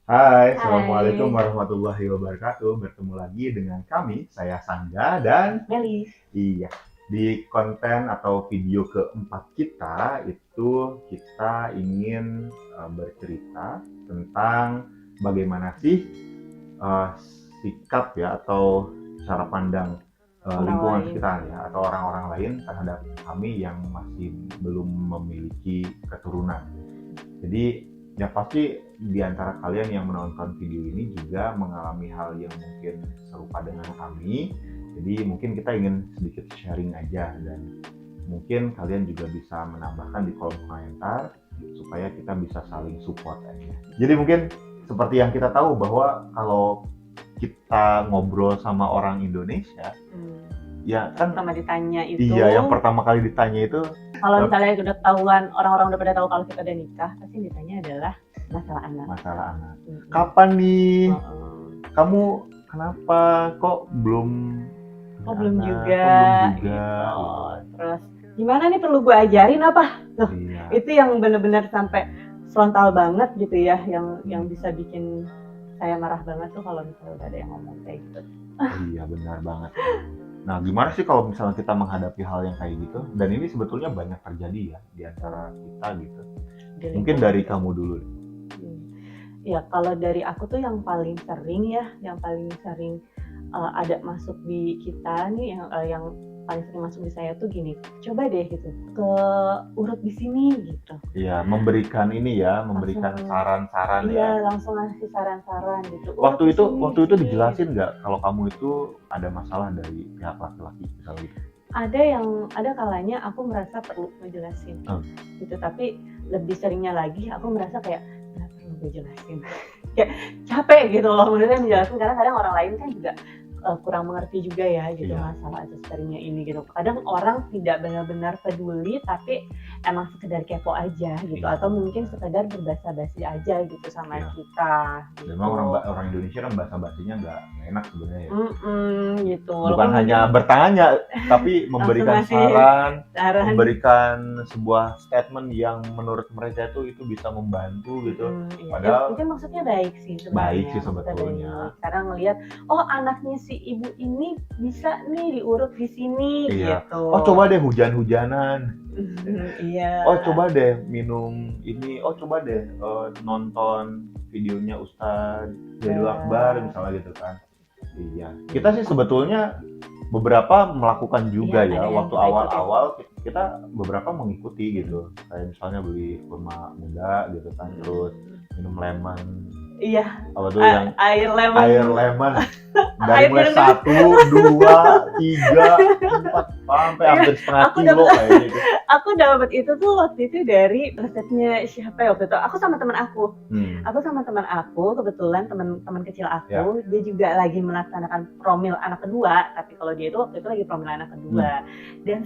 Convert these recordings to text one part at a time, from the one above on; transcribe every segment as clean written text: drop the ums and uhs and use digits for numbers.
Hai, Assalamualaikum Hai, warahmatullahi wabarakatuh. Bertemu lagi dengan kami, saya Sangga, dan Melis. iya, di konten atau video keempat kita itu kita ingin bercerita tentang bagaimana sih uh, sikap ya atau cara pandang Orang lingkungan lain. sekitar ya atau orang-orang lain terhadap kami yang masih belum memiliki keturunan. Jadi ya pasti di antara kalian yang menonton video ini juga mengalami hal yang mungkin serupa dengan kami. Jadi mungkin kita ingin sedikit sharing aja dan mungkin kalian juga bisa menambahkan di kolom komentar supaya kita bisa saling support aja. Jadi mungkin seperti yang kita tahu bahwa kalau kita ngobrol sama orang Indonesia, Hmm. ya Yang kan pertama ditanya itu, iya yang pertama kali ditanya itu kalau misalnya udah ketahuan, orang-orang udah pada tahu kalau kita udah nikah, pasti ditanya adalah masalah anak. masalah anak. Mm-mm. Kapan nih Oh, kamu kenapa kok belum punya oh, belum anak, juga, kok belum juga gitu. gitu kan. Terus, gimana nih perlu gue ajarin apa? Tuh, Iya. itu yang bener-bener sampai frontal banget gitu ya, yang bisa Hmm. bikin saya marah banget tuh kalau misalnya udah ada yang ngomong kayak gitu. Iya benar banget. Nah, gimana sih kalau misalnya kita menghadapi hal yang kayak gitu? Dan ini sebetulnya banyak terjadi ya di antara kita gitu. Di Mungkin lingkungan dari kita. kamu dulu deh. Hmm. Ya, kalau dari aku tuh yang paling sering ya, yang paling sering ada masuk di kita nih, yang paling sering masuk di saya tuh gini, coba deh gitu, ke urut di sini gitu. Iya, memberikan ini ya, Langsung, memberikan saran-saran ya. iya langsung ngasih saran-saran gitu, urut Waktu di itu sini, di waktu itu sini gitu. dijelasin nggak kalau kamu itu ada masalah dari pihak laki-laki misalnya gitu? Ada kalanya aku merasa perlu ngejelasin Oh, gitu, tapi lebih seringnya lagi aku merasa kayak nggak perlu gue jelasin. Kayak capek gitu loh maksudnya iya, menjelaskan, karena kadang orang lain kan juga kurang mengerti juga ya gitu iya, masalah aksesorinya ini gitu. Kadang orang tidak benar-benar peduli tapi emang sekedar kepo aja gitu, iya atau mungkin benar. sekedar berbasa-basi aja gitu sama Iya. kita Memang orang gitu. orang Indonesia kan bahasa basinya nggak enak sebenarnya ya. Gitu Bukan walaupun mungkin hanya bertanya, tapi langsung memberikan ngasih saran, saran. memberikan sebuah statement yang menurut mereka itu bisa membantu gitu. Iya, ya Padahal mungkin maksudnya baik sih baik sebenarnya, sih maksudnya baik. sebetulnya. Karena ngelihat, oh anaknya si ibu ini bisa nih diurut di sini Iya. gitu. Oh coba deh hujan-hujanan. Iya, Oh coba deh minum ini. Oh coba deh nonton videonya Ustadz Zaidul Akbar ya, misalnya gitu kan. Iya. Kita gitu. sih sebetulnya beberapa melakukan Iya, juga ada ya yang waktu kita ikutin. awal-awal kita beberapa mengikuti Mm-mm. gitu kayak misalnya beli kurma muda gitu kan terus Mm-mm. minum lemon Iya, apa tuh yang air lemon, air lemon dari air mulai jernih. satu dua tiga empat sampai Iya, hampir setengah aku kilo dapat kayaknya itu. aku dapat itu tuh waktu itu dari resepnya siapa ya waktu itu. Aku sama teman aku. Hmm, Aku sama teman aku, kebetulan teman-teman kecil ya. aku, dia juga lagi melaksanakan promil anak kedua, tapi kalau dia itu waktu itu lagi promil anak Hmm. kedua. Dan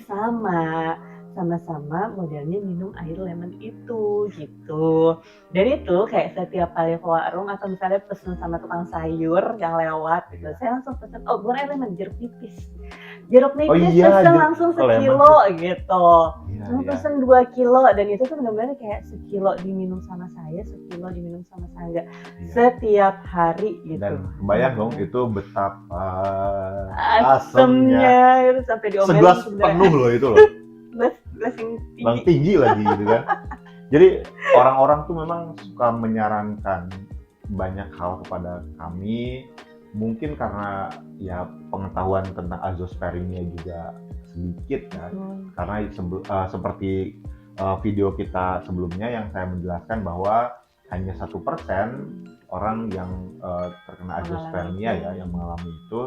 sama-sama modelnya minum air lemon itu gitu. Dan itu kayak setiap kali ke warung atau misalnya pesen sama tukang sayur yang lewat gitu, Iya. saya langsung pesen, oh bukan air lemon, jeruk nipis. Jeruk Oh nipis iya pesen jeruk langsung lemon sekilo sih. gitu. Iya Cuma iya. pesen 2 kilo dan itu tuh benar-benar kayak sekilo diminum sama saya, sekilo diminum sama Sangga Iya. setiap hari gitu. Dan kebayang dong itu betapa asemnya. Asemnya itu sampai diomelin Segelas sebenarnya. penuh loh itu loh. Gelas yang Bang tinggi. tinggi lagi gitu kan. Jadi orang-orang tuh memang suka menyarankan banyak hal kepada kami, mungkin karena ya pengetahuan tentang azoospermia juga sedikit kan. Karena seperti video kita sebelumnya yang saya menjelaskan bahwa hanya 1% orang yang terkena Mengalami azoospermia itu. ya yang mengalami itu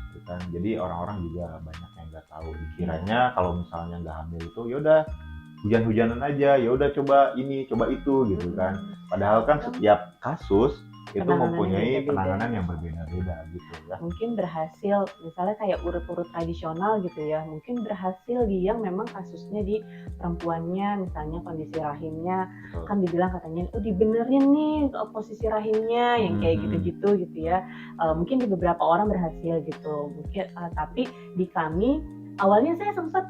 gitu kan. Jadi orang-orang juga banyak yang nggak tahu. Iya. Dikiranya kalau misalnya nggak hamil itu ya udah hujan-hujanan aja, ya udah coba ini, coba itu gitu kan. Padahal kan setiap kasus itu Penanganannya mempunyai beda-beda. penanganan yang berbeda-beda gitu ya. Mungkin berhasil misalnya kayak urut-urut tradisional gitu ya, mungkin berhasil dia memang kasusnya di perempuannya, misalnya kondisi rahimnya Betul. kan dibilang katanya oh dibenerin nih posisi rahimnya yang kayak Mhm. gitu-gitu gitu ya. Mungkin di beberapa orang berhasil gitu mungkin, tapi di kami awalnya saya sempat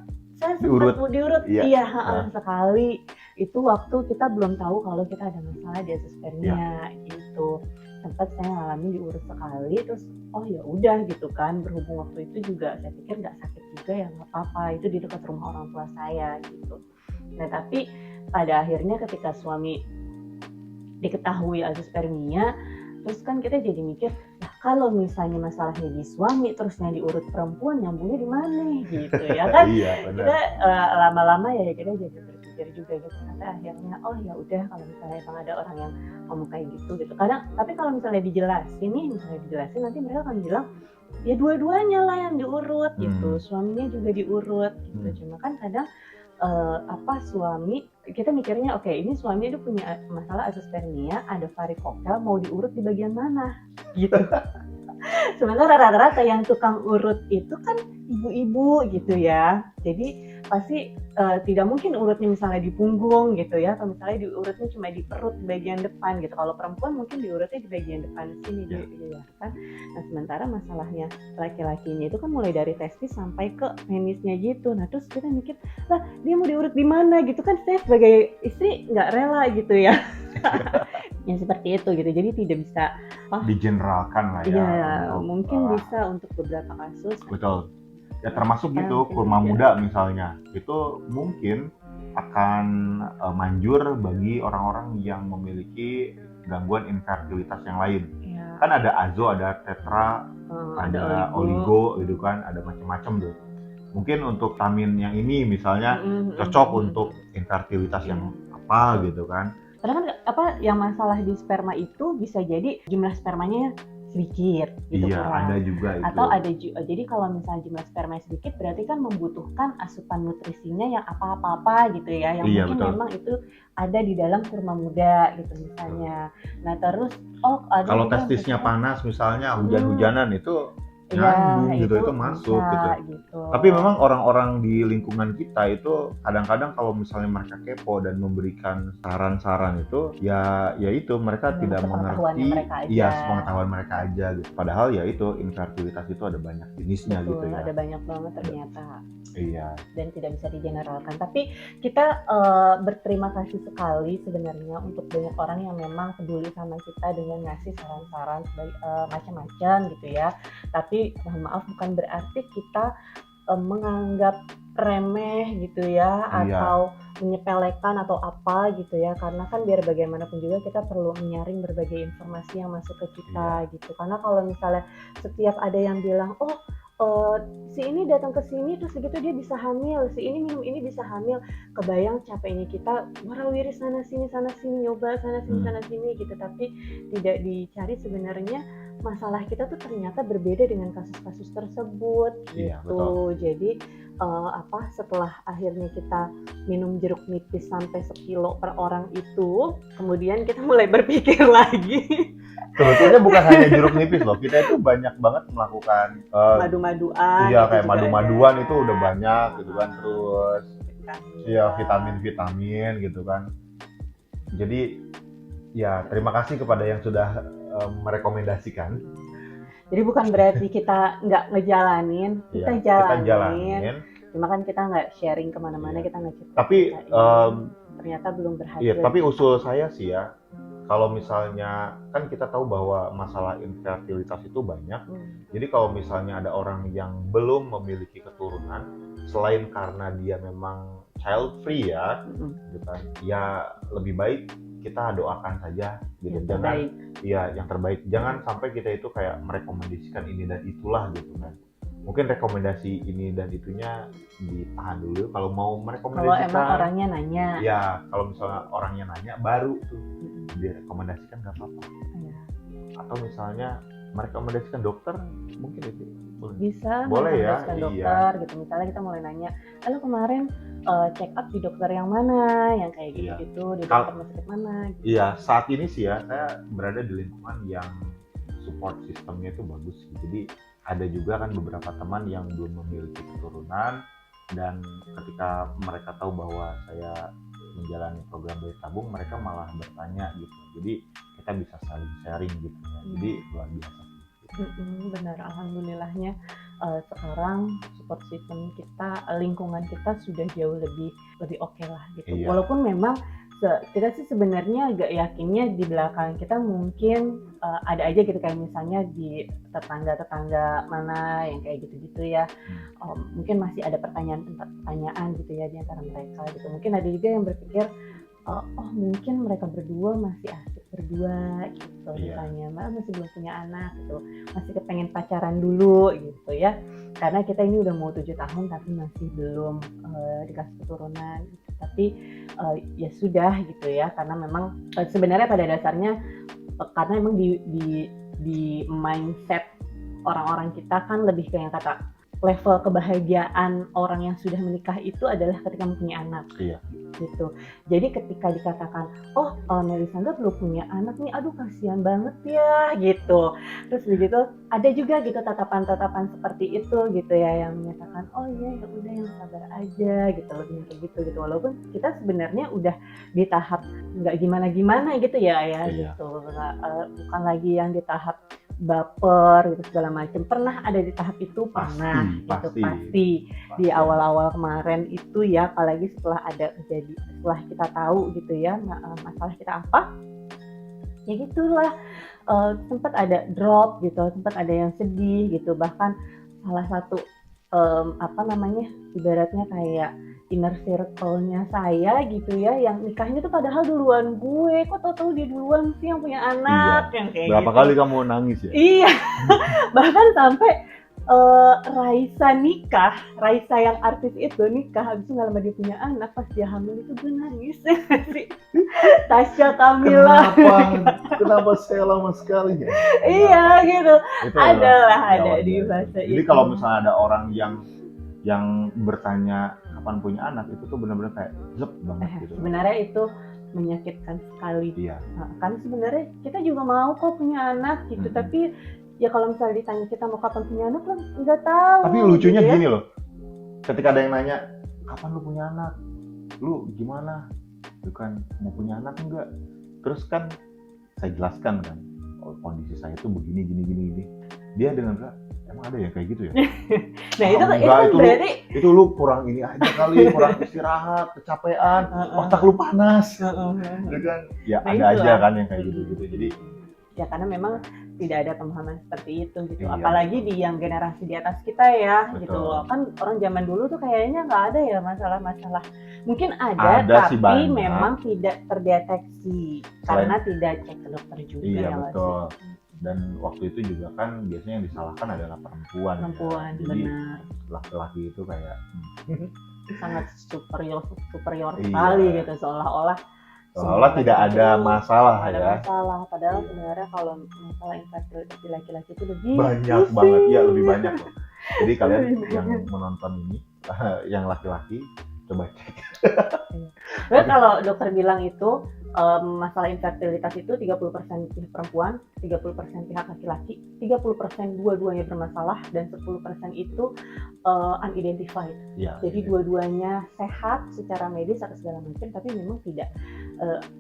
Diurut. mau diurut, Iya. iya Nah, sekali itu waktu kita belum tahu kalau kita ada masalah di iya. asuspermia gitu. sempat saya ngalamin diurut sekali, terus oh ya udah gitu kan, berhubung waktu itu juga saya pikir nggak sakit juga ya nggak apa-apa, itu di dekat rumah orang tua saya gitu. Nah tapi pada akhirnya ketika suami diketahui azoospermia, terus kan kita jadi mikir, nah kalau misalnya masalahnya di suami terusnya diurut perempuan, nyambungnya di mana gitu ya kan. Iya, Kita benar. lama-lama ya kita jadi berpikir juga gitu, sampai akhirnya oh ya udah kalau misalnya emang ada orang yang ngomong kayak gitu kadang. Tapi kalau misalnya dijelasin nanti mereka akan bilang ya dua-duanya lah yang diurut gitu, suaminya juga diurut gitu. Cuma kan kadang suami kita mikirnya oke, ini suami itu punya masalah azoospermia, ada varikokel, mau diurut di bagian mana gitu. Sementara rata-rata yang tukang urut itu kan ibu-ibu gitu ya, jadi pasti tidak mungkin urutnya misalnya di punggung gitu ya, atau misalnya diurutnya cuma di perut di bagian depan gitu. Kalau perempuan mungkin diurutnya di bagian depan sini gitu ya kan. Nah sementara masalahnya laki-lakinya itu kan mulai dari testis sampai ke penisnya gitu. Nah terus kita mikir, lah dia mau diurut di mana gitu kan, saya sebagai istri nggak rela gitu ya. Yang seperti itu gitu, jadi tidak bisa Digeneralkan lah ya. Iya, mungkin bisa untuk beberapa kasus. Betul. Ya termasuk Kita gitu, mungkin kurma tidak. muda misalnya, itu mungkin akan manjur bagi orang-orang yang memiliki gangguan infertilitas yang lain. Iya. Kan ada azo, ada tetra, ada oligo gitu kan, ada macam-macam tuh. Mungkin untuk vitamin yang ini misalnya cocok untuk infertilitas yang apa gitu kan. Karena kan yang masalah di sperma itu bisa jadi jumlah spermanya sedikit gitu, Iya, kurang. ada juga itu. Atau ada jadi kalau misalnya jumlah spermanya sedikit berarti kan membutuhkan asupan nutrisinya yang apa-apa gitu ya, yang mungkin betul. memang itu ada di dalam kurma muda gitu misalnya. Nah terus ada kalau juga testisnya panas misalnya hujan-hujanan itu ya, nyambung gitu, itu masuk bisa, gitu. Tapi memang orang-orang di lingkungan kita itu kadang-kadang kalau misalnya mereka kepo dan memberikan saran-saran itu ya itu mereka tidak mengerti, sepengetahuan mereka aja gitu. Padahal ya itu infertilitas itu ada banyak jenisnya. Betul, gitu ya. Ada banyak banget ternyata. Iya. Dan tidak bisa digeneralkan. Tapi kita berterima kasih sekali sebenarnya untuk banyak orang yang memang peduli sama kita dengan ngasih saran-saran macam-macam gitu ya. Tapi mohon maaf bukan berarti kita menganggap remeh gitu ya, atau menyepelekan atau apa gitu ya, karena kan biar bagaimanapun juga kita perlu menyaring berbagai informasi yang masuk ke kita gitu. Karena kalau misalnya setiap ada yang bilang si ini datang ke sini terus gitu dia bisa hamil, si ini minum ini bisa hamil, kebayang capeknya kita warawiri sana sini nyoba sana sini gitu, tapi tidak dicari sebenarnya masalah kita tuh ternyata berbeda dengan kasus-kasus tersebut gitu. Jadi setelah akhirnya kita minum jeruk nipis sampai 1 kilo per orang itu, kemudian kita mulai berpikir lagi. Sebetulnya bukan hanya jeruk nipis loh, kita itu banyak banget melakukan madu-maduan. Iya, kayak madu-maduan itu udah banyak gitu kan, terus vitamin gitu kan. Jadi ya terima kasih kepada yang sudah merekomendasikan. Jadi bukan berarti kita nggak ngejalanin, kita jalanin. Cuma kan kita nggak sharing kemana-mana, kita nggak cerita. Tapi ternyata belum berhasil. Iya, tapi usul saya sih ya, kalau misalnya kan kita tahu bahwa masalah infertilitas itu banyak. Jadi kalau misalnya ada orang yang belum memiliki keturunan, selain karena dia memang child free ya, gitu kan, ya lebih baik kita doakan saja gitu. Yang terbaik. Jangan sampai kita itu kayak merekomendasikan ini dan itulah gitu kan. Mungkin rekomendasi ini dan itunya ditahan dulu. Kalau mau merekomendasikan, kalau emang orangnya nanya. Ya, kalau misalnya orangnya nanya baru tuh direkomendasikan nggak apa-apa. Atau misalnya merekomendasikan dokter, mungkin itu bisa boleh ya, dokter gitu. Misalnya kita mulai nanya, lalu kemarin check up di dokter yang mana, yang kayak gitu, di dokter rumah sakit mana gitu. Iya, saat ini sih ya saya berada di lingkungan yang support sistemnya itu bagus. Jadi ada juga kan beberapa teman yang belum memiliki keturunan, dan ketika mereka tahu bahwa saya menjalani program bayi tabung, mereka malah bertanya gitu. Jadi kita bisa saling sharing gitu ya. Jadi luar biasa. Benar, alhamdulillahnya sekarang support system kita, lingkungan kita sudah jauh lebih oke lah gitu. Walaupun memang Kita sih sebenarnya agak yakinnya di belakang kita mungkin ada aja gitu, kayak misalnya di tetangga-tetangga mana yang kayak gitu-gitu ya. Mungkin masih ada pertanyaan gitu ya di antara mereka gitu. Mungkin ada juga yang berpikir oh mungkin mereka berdua masih asik berdua gitu, Iya. misalnya malah masih belum punya anak gitu, masih kepengen pacaran dulu gitu ya, karena kita ini udah mau 7 tahun tapi masih belum dikasih keturunan gitu. Tapi ya sudah gitu ya, karena memang sebenarnya pada dasarnya karena emang di mindset orang-orang kita kan lebih ke yang kata level kebahagiaan orang yang sudah menikah itu adalah ketika mempunyai anak. Iya. Gitu. Jadi ketika dikatakan, oh Melisandra belum punya anak nih, aduh kasihan banget ya gitu. Terus begitu ada juga gitu tatapan-tatapan seperti itu gitu ya, yang menyatakan oh iya ya udah yang sabar aja gitu, lebih kayak gitu gitu. Walaupun kita sebenarnya udah di tahap nggak gimana-gimana gitu ya Iya. gitu. Bukan lagi yang di tahap baper gitu segala macam. Pernah ada di tahap itu, pernah Pasti. gitu pasti di awal-awal kemarin itu ya, apalagi setelah setelah kita tahu gitu ya masalah kita apa ya gitulah, sempat ada drop gitu, sempat ada yang sedih gitu, bahkan salah satu ibaratnya kayak inner circle-nya saya gitu ya, yang nikahnya tuh padahal duluan gue, kok tau-tau dia duluan sih yang punya anak, yang kayak Berapa gitu. kali kamu nangis ya? Iya, bahkan sampai Raisa yang artis itu nikah, habis itu nggak lama dia punya anak, pas dia hamil itu gue nangis sih. Tasya Kamila. Kenapa saya lama sekali ya? Iya gitu. Itu Ada di fase itu. Jadi kalau misalnya ada orang yang bertanya kapan punya anak, itu tuh benar-benar kayak zep banget gitu. Sebenarnya itu menyakitkan sekali. Iya. Karena sebenarnya kita juga mau kok punya anak gitu, tapi ya kalau misalnya ditanya kita mau kapan punya anak, lo nggak tahu. Tapi lucunya gitu ya. gini loh, ketika ada yang nanya kapan lu punya anak, lu gimana, lu kan mau punya anak enggak? Terus kan saya jelaskan kan, oh, kondisi saya tuh begini gini. Dia dengan emang ada ya kayak gitu ya? Nah itu berarti itu lu kurang ini aja kali, kurang istirahat, kecapean, otak lu panas. Gitu kan? Ya Nah, ada aja kan yang kayak gitu. Jadi ya karena memang tidak ada pemahaman seperti itu gitu. Iya. Apalagi di yang generasi di atas kita ya. Betul. Gitu loh. Kan orang zaman dulu tuh kayaknya nggak ada ya masalah-masalah. Mungkin Ada tapi sih banyak. memang tidak terdeteksi karena tidak cek ke dokter juga. Iya ya betul. Dan waktu itu juga kan biasanya yang disalahkan adalah perempuan. Ya. Jadi benar. laki-laki itu kayak sangat superior sekali gitu, seolah-olah tidak ada masalah ada ya. masalah, padahal sebenarnya kalau masalah infertilitas di laki-laki itu lebih banyak banget ya, lebih banyak loh. Jadi kalian yang menonton ini yang laki-laki coba cek. Nah, kalau dokter bilang itu masalah infertilitas itu 30% pihak perempuan, 30% pihak laki-laki, 30% dua-duanya bermasalah, dan 10% itu unidentified. Ya, jadi dua-duanya sehat secara medis atau segala macam, tapi memang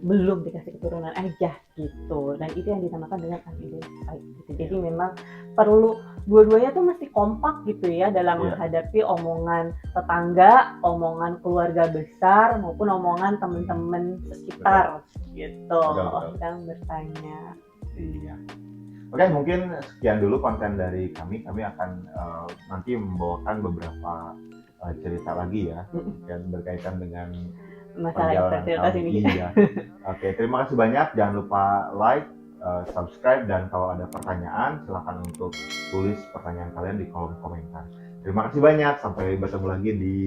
belum dikasih keturunan aja gitu. Dan itu yang dinamakan dengan unidentified gitu. Jadi memang perlu dua-duanya tuh mesti kompak gitu ya dalam menghadapi omongan tetangga, omongan keluarga besar maupun omongan teman-teman sekitar gitu. Sedang bertanya. Iya. Oke, mungkin sekian dulu konten dari kami. Kami akan nanti membawakan beberapa cerita lagi ya yang berkaitan dengan masalah infertilitas ini. Iya. Oke, terima kasih banyak. Jangan lupa like, subscribe, dan kalau ada pertanyaan silahkan untuk tulis pertanyaan kalian di kolom komentar. Terima kasih banyak. Sampai bertemu lagi di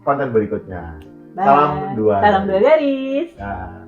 konten berikutnya. Bye. Salam dua garis. Nah.